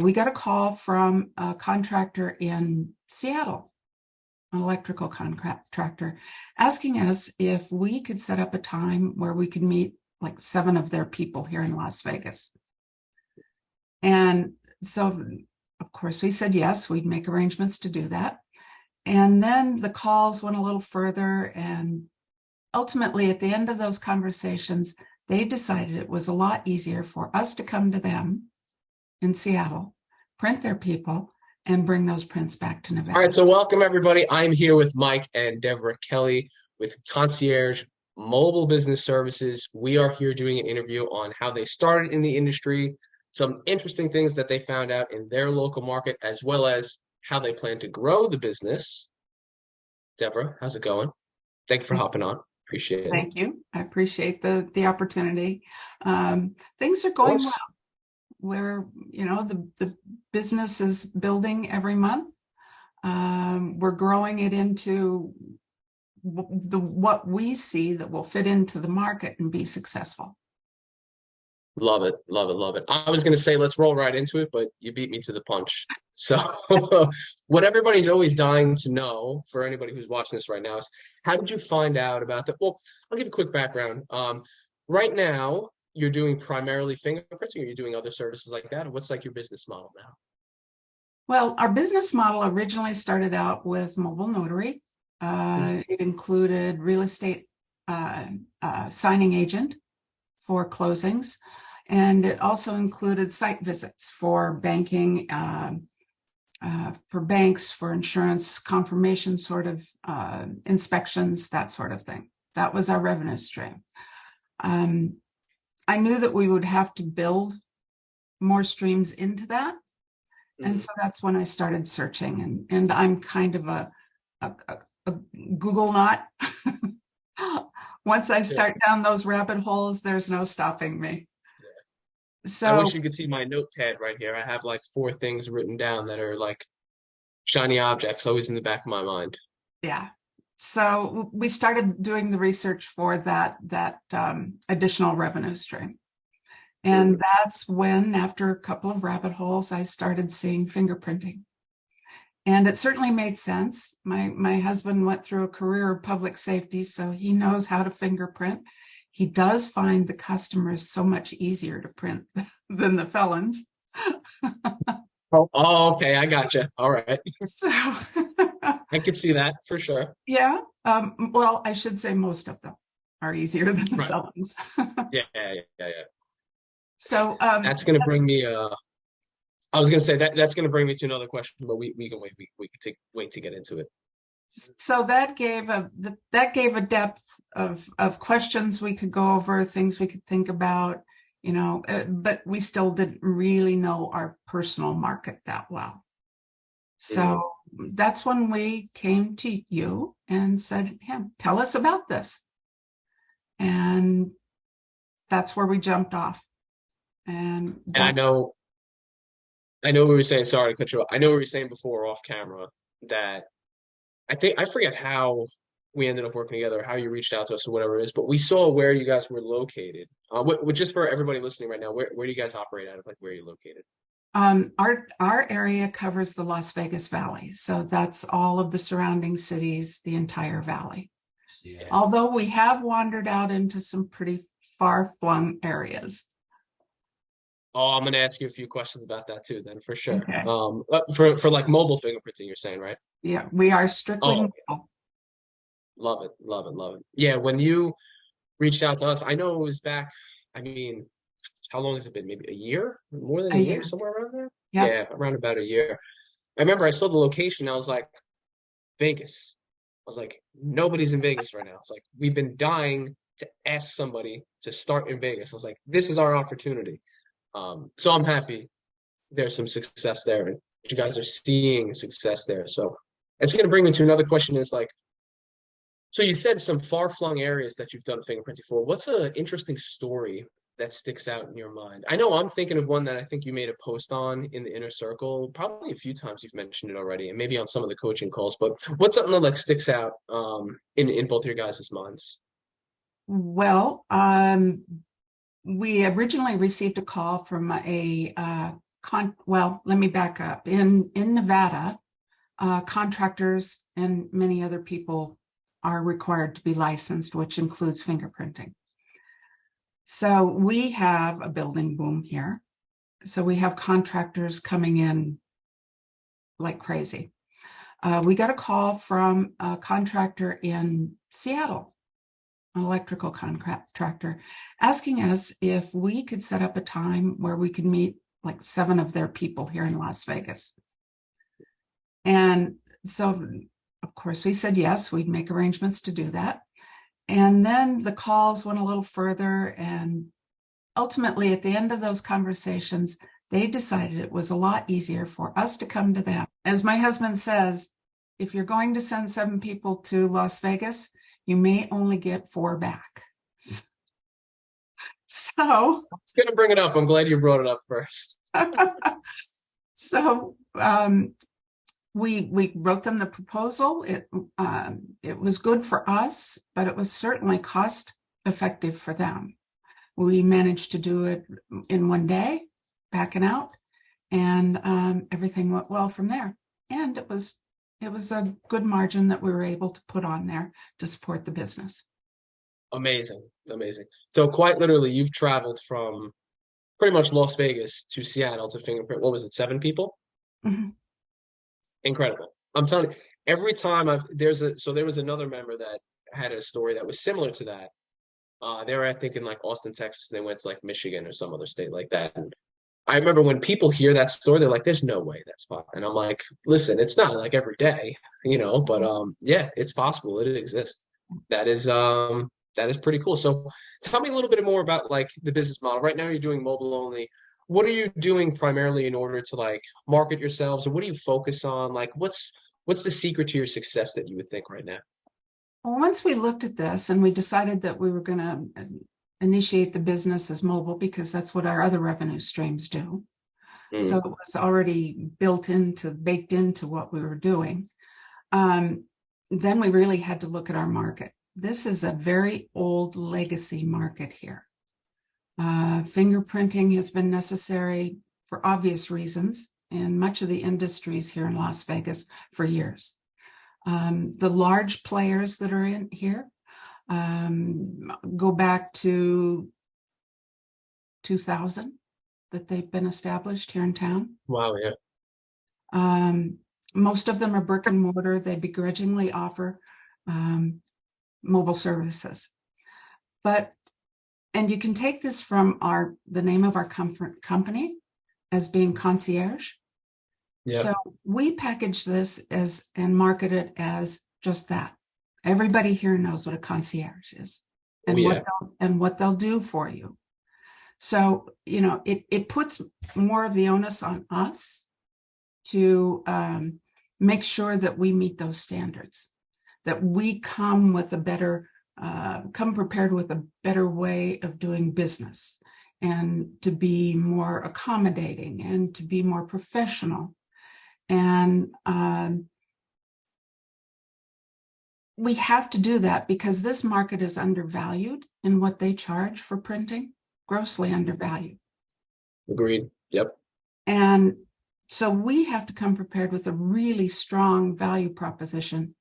we got a call from a contractor in Seattle, an electrical contractor, asking us if we could set up a time where we could meet like 7 of their people here in Las Vegas. And so, of course, we said yes, we'd make arrangements to do that. And then the calls went a little further, and ultimately at the end of those conversations, they decided it was a lot easier for us to come to them in Seattle, print their people, and bring those prints back to Nevada. All right, so welcome everybody. I'm here with Mike and Devra Kelly with Concierge Mobile Business Services. We are here doing an interview on how they started in the industry, some interesting things that they found out in their local market, as well as how they plan to grow the business. Devra, how's it going? Thank you for hopping on. Appreciate it. Thank you. I appreciate the opportunity. Things are going well. Where, you know, the business is building every month. We're growing it into what we see that will fit into the market and be successful. Love it, love it, love it. I was going to say, let's roll right into it, but you beat me to the punch. So what everybody's always dying to know, for anybody who's watching this right now, is how did you find out about that? Well, I'll give you a quick background. Right now, you're doing primarily fingerprinting, or you're doing other services like that? Or what's like your business model now? Well, our business model originally started out with mobile notary. It included real estate signing agent for closings, and it also included site visits for banking, for banks, for insurance, confirmation sort of inspections, that sort of thing. That was our revenue stream. I knew that we would have to build more streams into that. And so that's when I started searching, and I'm kind of a Google nut. Once I start down those rabbit holes, there's no stopping me. Yeah. So I wish you could see my notepad right here. I have like 4 things written down that are like shiny objects always in the back of my mind. Yeah. So we started doing the research for that additional revenue stream. And that's when, after a couple of rabbit holes, I started seeing fingerprinting. And it certainly made sense. My husband went through a career of public safety, so he knows how to fingerprint. He does find the customers so much easier to print than the felons. Oh, okay. I gotcha. All right. So I could see that for sure. Yeah. Well, I should say most of them are easier than the felons. Yeah. So that's going to bring me. I was going to say that's going to bring me to another question, but we can wait. We can wait to get into it. So that gave a depth of questions we could go over, things we could think about, you know, but we still didn't really know our personal market that well. So that's when we came to you and said, "Hey, tell us about this." And that's where we jumped off. And I know we were saying, sorry to cut you off. I know we were saying before off camera that I forget how we ended up working together, how you reached out to us or whatever it is, but we saw where you guys were located. Just for everybody listening right now, where do you guys operate out of? Like, where are you located? Our area covers the Las Vegas Valley. So that's all of the surrounding cities, the entire valley. Yeah. Although we have wandered out into some pretty far-flung areas. Oh, I'm going to ask you a few questions about that too, then, for sure. Okay. For like mobile fingerprinting, you're saying, right? Yeah, we are strictly mobile. Love it, love it, love it. Yeah, when you reached out to us, I know it was back, I mean, how long has it been? Maybe a year? More than a year, somewhere around there? Yep. Yeah, around about a year. I remember I saw the location, I was like, Vegas. I was like, nobody's in Vegas right now. It's like, we've been dying to ask somebody to start in Vegas. I was like, this is our opportunity. So I'm happy there's some success there, and you guys are seeing success there. So it's going to bring me to another question is like, so you said some far-flung areas that you've done fingerprinting for. What's an interesting story that sticks out in your mind? I know I'm thinking of one that I think you made a post on in the inner circle. Probably a few times you've mentioned it already, and maybe on some of the coaching calls. But what's something that like sticks out in both your guys' minds? Well, we originally received a call from a well, let me back up. In Nevada, contractors and many other people are required to be licensed, which includes fingerprinting. So we have a building boom here. So we have contractors coming in like crazy. We got a call from a contractor in Seattle, an electrical contractor, asking us if we could set up a time where we could meet like 7 of their people here in Las Vegas. And so, of course, we said yes, we'd make arrangements to do that. And then the calls went a little further, and ultimately at the end of those conversations, they decided it was a lot easier for us to come to them. As my husband says, if you're going to send 7 people to Las Vegas, you may only get 4 back. So I was going to bring it up. I'm glad you brought it up first. So we wrote them the proposal. It was good for us, but it was certainly cost effective for them. We managed to do it in 1 day, backing out, and everything went well from there. And it was a good margin that we were able to put on there to support the business. Amazing. Amazing. So quite literally, you've traveled from pretty much Las Vegas to Seattle to fingerprint. What was it, 7 people? Mm-hmm. Incredible. I'm telling you, every time there was another member that had a story that was similar to that. They were, I think, in like Austin, Texas, and they went to like Michigan or some other state like that. And I remember when people hear that story, they're like, there's no way that's possible. And I'm like, listen, it's not like every day, but yeah, it's possible. It exists. That is pretty cool. So tell me a little bit more about like the business model. Right now you're doing mobile only. What are you doing primarily in order to like market yourselves, or what do you focus on? Like what's the secret to your success that you would think right now? Well, once we looked at this and we decided that we were going to initiate the business as mobile, because that's what our other revenue streams do. So it was already baked into what we were doing. Then we really had to look at our market. This is a very old legacy market here. Fingerprinting has been necessary for obvious reasons in much of the industries here in Las Vegas for years. The large players that are in here go back to 2000 that they've been established here in town. Wow, yeah. Most of them are brick and mortar. They begrudgingly offer mobile services. And you can take this from the name of our company as being Concierge. Yep. So we package this and market it as just that. Everybody here knows what a concierge is and what they'll do for you. So, it puts more of the onus on us to make sure that we meet those standards, that we come prepared with a better way of doing business, and to be more accommodating and to be more professional. And we have to do that because this market is undervalued in what they charge for printing, grossly undervalued. Agreed. Yep. And so we have to come prepared with a really strong value proposition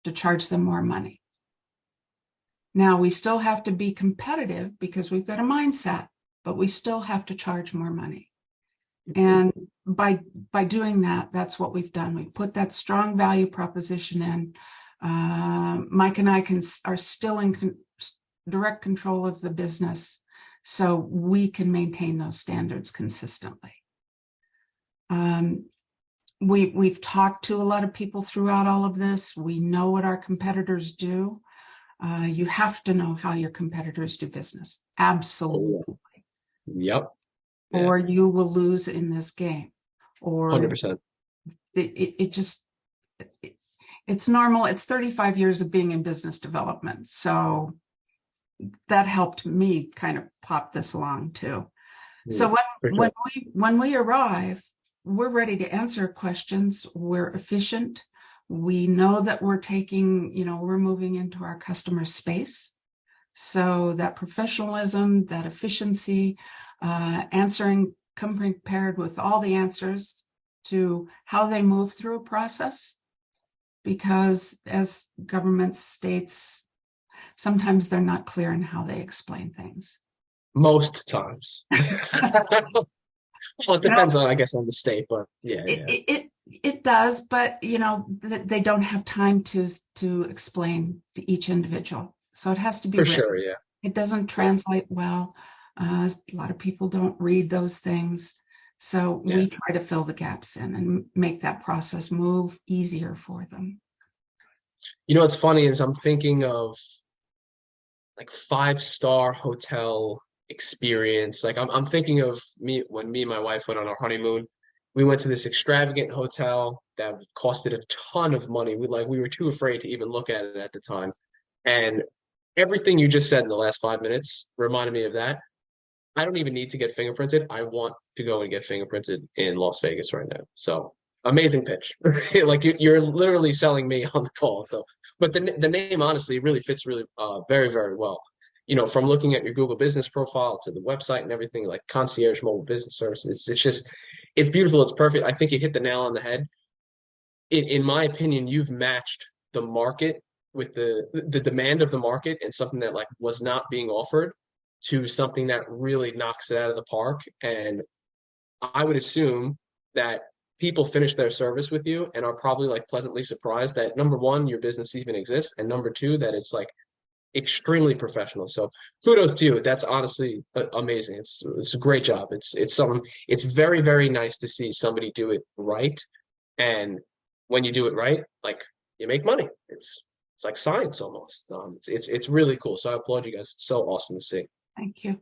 to charge them more money. Now, we still have to be competitive because we've got a mindset, but we still have to charge more money. And by doing that, that's what we've done. We've put that strong value proposition in. Mike and I are still in direct control of the business, so we can maintain those standards consistently. We've talked to a lot of people throughout all of this. We know what our competitors do. You have to know how your competitors do business. Absolutely. Yep. Yeah. Or you will lose in this game. Or 100%. It's normal. It's 35 years of being in business development. So that helped me kind of pop this along too. Yeah, so when we arrive, we're ready to answer questions. We're efficient. We know that we're moving into our customer space. So that professionalism, that efficiency, answering come prepared with all the answers to how they move through a process, because as government states, sometimes they're not clear in how they explain things. Most times. Well, it No, depends on, I guess, on the state, but yeah, yeah, it does, but they don't have time to explain to each individual. So it has to be for written. sure, yeah. It doesn't Yeah, translate well. A lot of people don't read those things. So yeah. we try to fill the gaps in and make that process move easier for them. You know what's funny is I'm thinking of like five-star hotel experience. Like I'm thinking of me and my wife went on our honeymoon. We went to this extravagant hotel that costed a ton of money. We were too afraid to even look at it at the time. And everything you just said in the last 5 minutes reminded me of that. I don't even need to get fingerprinted. I want to go and get fingerprinted in Las Vegas right now. So amazing pitch. Like you're literally selling me on the call. So, but the name honestly really fits really very very well. You know, from looking at your Google business profile to the website and everything, like Concierge Mobile Business Services, it's just it's beautiful. It's perfect. I think you hit the nail on the head. In my opinion, you've matched the market with the demand of the market and something that like was not being offered to something that really knocks it out of the park. And I would assume that people finish their service with you and are probably like pleasantly surprised that number one, your business even exists, and number two, that it's like extremely professional. So kudos to you. That's honestly amazing. It's a great job. It's very, very nice to see somebody do it right. And when you do it right, like you make money. It's like science almost. It's really cool. So I applaud you guys. It's so awesome to see. Thank you.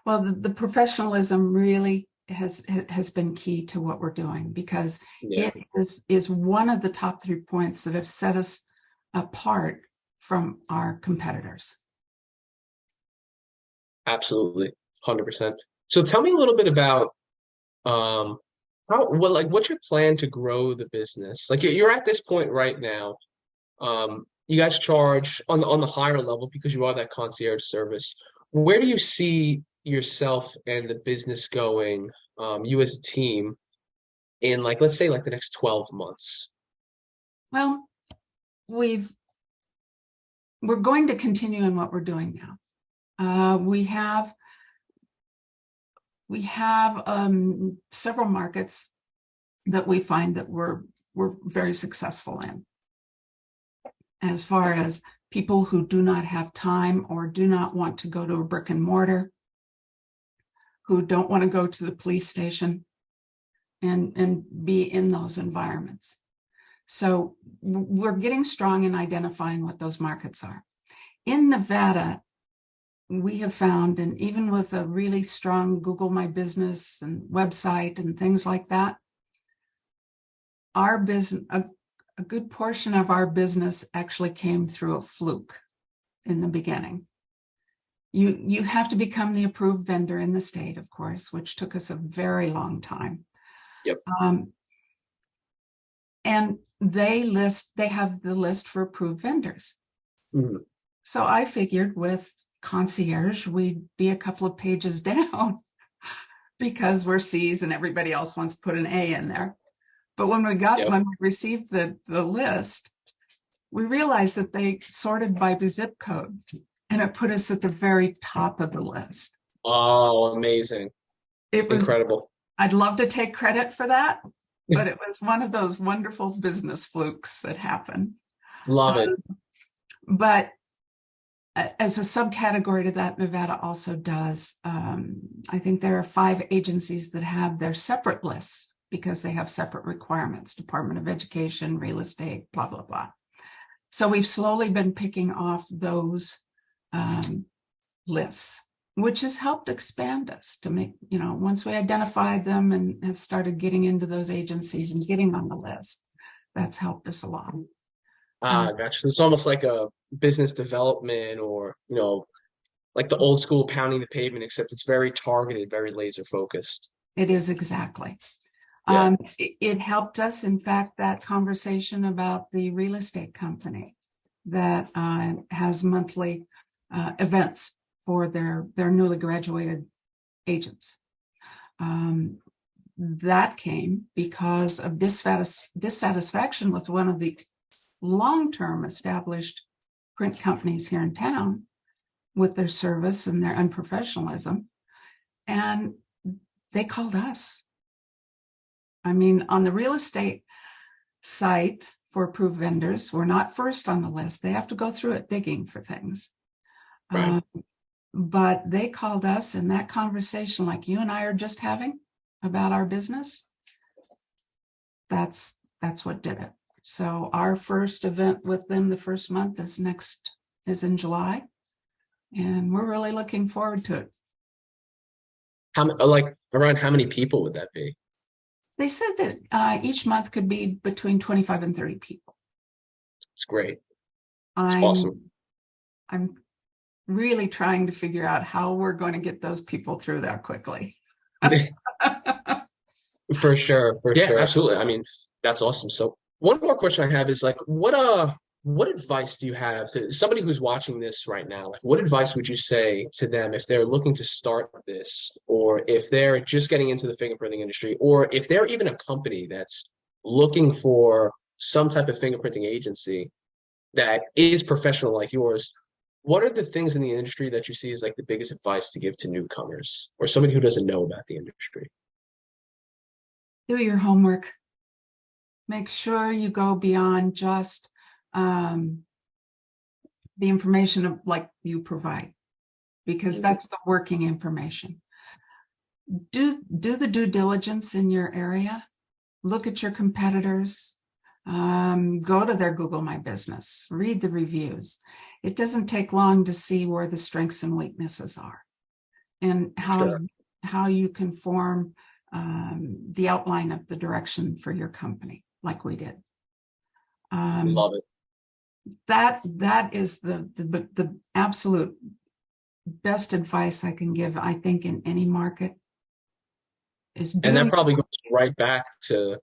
Well, the professionalism really has been key to what we're doing, because Yeah, it is one of the top 3 points that have set us apart from our competitors. absolutely. 100%. So tell me a little bit about what's your plan to grow the business? Like you're at this point right now. You guys charge on the higher level because you are that concierge service. Where do you see yourself and the business going, you as a team, in like let's say like the next 12 months? Well, we're going to continue in what we're doing now. We have several markets that we find that we're very successful in, as far as people who do not have time or do not want to go to a brick and mortar, who don't want to go to the police station and be in those environments. So we're getting strong in identifying what those markets are. In Nevada, we have found, and even with a really strong Google My Business and website and things like that, our business, a good portion of our business actually came through a fluke in the beginning. You have to become the approved vendor in the state, of course, which took us a very long time. Yep. And they have the list for approved vendors. Mhm. So I figured with Concierge, we'd be a couple of pages down because we're C's and everybody else wants to put an A in there. But when we Yep. received the list, we realized that they sorted by zip code, and it put us at the very top of the list. Oh, amazing. It was, Incredible. I'd love to take credit for that, but it was one of those wonderful business flukes that happen. Love it. But as a subcategory to that, Nevada also does. I think there are 5 agencies that have their separate lists because they have separate requirements: Department of Education, real estate, blah, blah, blah. So we've slowly been picking off those lists, which has helped expand us to make, once we identified them and have started getting into those agencies and getting on the list, that's helped us a lot. Gotcha. It's almost like a business development or, like the old school pounding the pavement, except it's very targeted, very laser focused. It is exactly. Yeah. It helped us, in fact, that conversation about the real estate company that has monthly events for their newly graduated agents. That came because of dissatisfaction with one of the long-term established print companies here in town with their service and their unprofessionalism. And they called us. I mean, on the real estate site for approved vendors, we're not first on the list. They have to go through it digging for things. Right. But they called us, and that conversation like you and I are just having about our business, that's what did it. So our first event with them the first month is in July, and we're really looking forward to it. Around how many people would that be? They said that each month could be between 25 and 30 people. It's great. It's I'm awesome. I'm really trying to figure out how we're going to get those people through that quickly. For sure. Yeah, sure. absolutely. I mean, that's awesome. So one more question I have is like, what advice do you have to somebody who's watching this right now? Like, what advice would you say to them if they're looking to start this, or if they're just getting into the fingerprinting industry, or if they're even a company that's looking for some type of fingerprinting agency that is professional like yours? What are the things in the industry that you see as like the biggest advice to give to newcomers or somebody who doesn't know about the industry? Do your homework. Make sure you go beyond just the information of like you provide, because that's the working information. Do the due diligence in your area. Look at your competitors. Go to their Google My Business. Read the reviews. It doesn't take long to see where the strengths and weaknesses are, and how you can form the outline of the direction for your company, like we did. Love it. That is the absolute best advice I can give, I think, in any market. And that probably goes right back to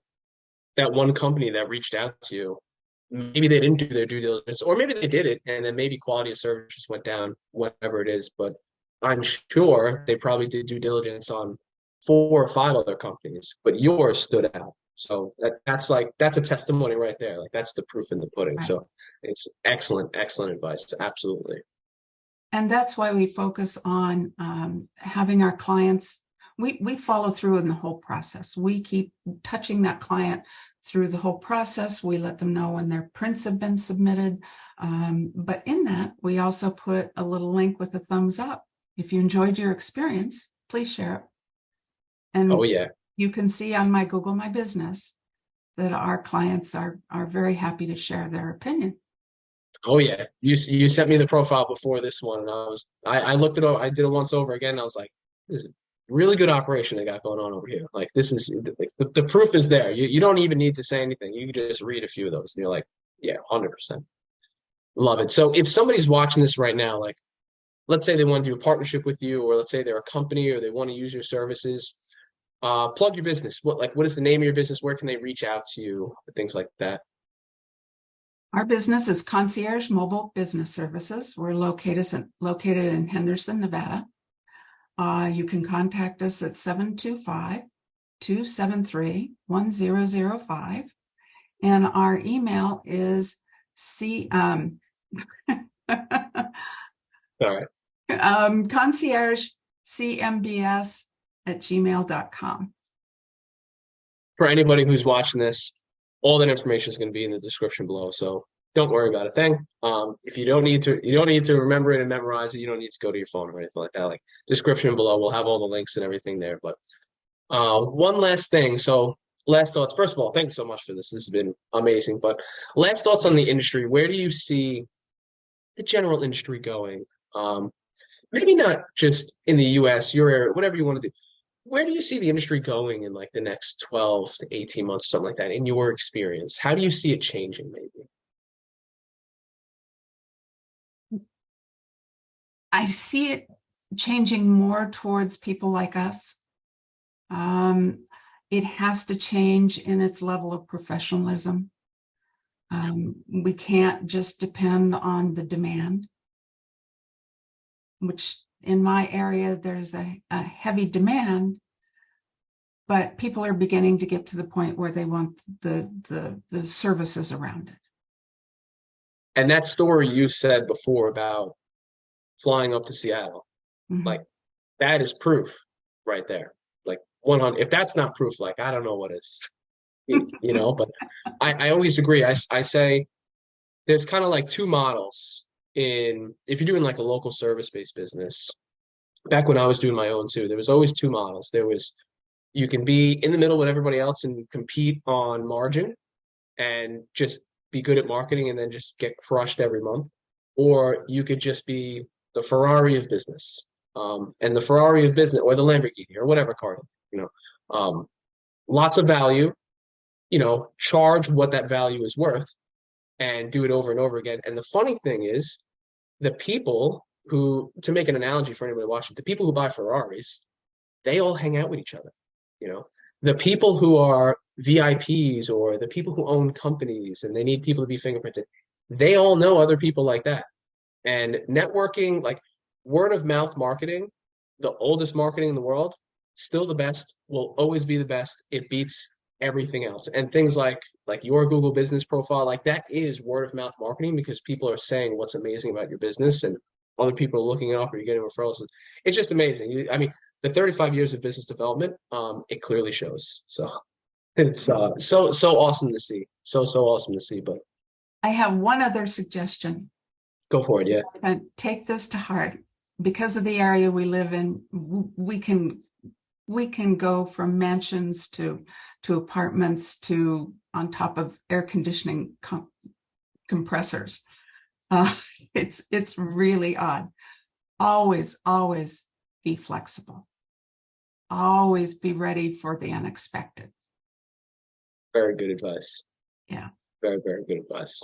that one company that reached out to you. Maybe they didn't do their due diligence, or maybe they did it, and then maybe quality of service just went down, whatever it is. But I'm sure they probably did due diligence on 4 or 5 other companies, but yours stood out. So that's a testimony right there. Like, that's the proof in the pudding. Right. So it's excellent advice. Absolutely. And that's why we focus on having our clients. We follow through in the whole process. We keep touching that client through the whole process. We let them know when their prints have been submitted. But in that, we also put a little link with a thumbs up. If you enjoyed your experience, please share it. And oh yeah, you can see on my Google My Business that our clients are very happy to share their opinion. oh yeah. You sent me the profile before this one, and I looked it over. I did it once over again. And I was like, this is a really good operation they got going on over here. Like, this is like, the proof is there. You don't even need to say anything. You can just read a few of those, and you're like, yeah, 100%. Love it. So if somebody's watching this right now, like, let's say they want to do a partnership with you, or let's say they're a company or they want to use your services, plug your business. What is the name of your business? Where can they reach out to you? Things like that. Our business is Concierge Mobile Business Services. We're located in Henderson, Nevada. You can contact us at 725-273-1005. And our email is All right. conciergecmbs@gmail.com. For anybody who's watching this, all that information is going to be in the description below. So don't worry about a thing. If you don't need to remember it and memorize it. You don't need to go to your phone or anything like that. Like, description below, we'll have all the links and everything there. But one last thing. So last thoughts. First of all, thanks so much for this. This has been amazing. But last thoughts on the industry. Where do you see the general industry going? Maybe not just in the US, your area, whatever you want to do. Where do you see the industry going in like the next 12 to 18 months, something like that, in your experience? How do you see it changing, maybe? I see it changing more towards people like us. It has to change in its level of professionalism. We can't just depend on the demand, which in my area, there's a heavy demand, but people are beginning to get to the point where they want the services around it. And that story you said before about flying up to Seattle, Mhm. like that is proof right there. Like 100, if that's not proof, like I don't know what is, you know, but I always agree. I say there's kind of like two models in, if you're doing like a local service-based business, back when I was doing my own too, there was always two models. There was, you can be in the middle with everybody else and compete on margin and just be good at marketing and then just get crushed every month. Or you could just be the Ferrari of business. And the Ferrari of business, or the Lamborghini, or whatever car, you know, lots of value, you know, charge what that value is worth and do it over and over again. And the funny thing is, the people who, to make an analogy for anybody watching, the people who buy Ferraris, they all hang out with each other. You know, the people who are VIPs or the people who own companies and they need people to be fingerprinted, they all know other people like that. And networking, like word of mouth marketing, the oldest marketing in the world, still the best, will always be the best. It beats everything else. And things like your Google business profile, like that is word of mouth marketing because people are saying what's amazing about your business and other people are looking it up or you're getting referrals. It's just amazing. I mean, the 35 years of business development, it clearly shows. So it's so awesome to see. So awesome to see. But I have one other suggestion. go for it. Yeah. And take this to heart. Because of the area we live in, we can go from mansions to apartments to on top of air conditioning compressors. It's really odd. Always be flexible. Always be ready for the unexpected. Very good advice. Yeah. Very, very good advice.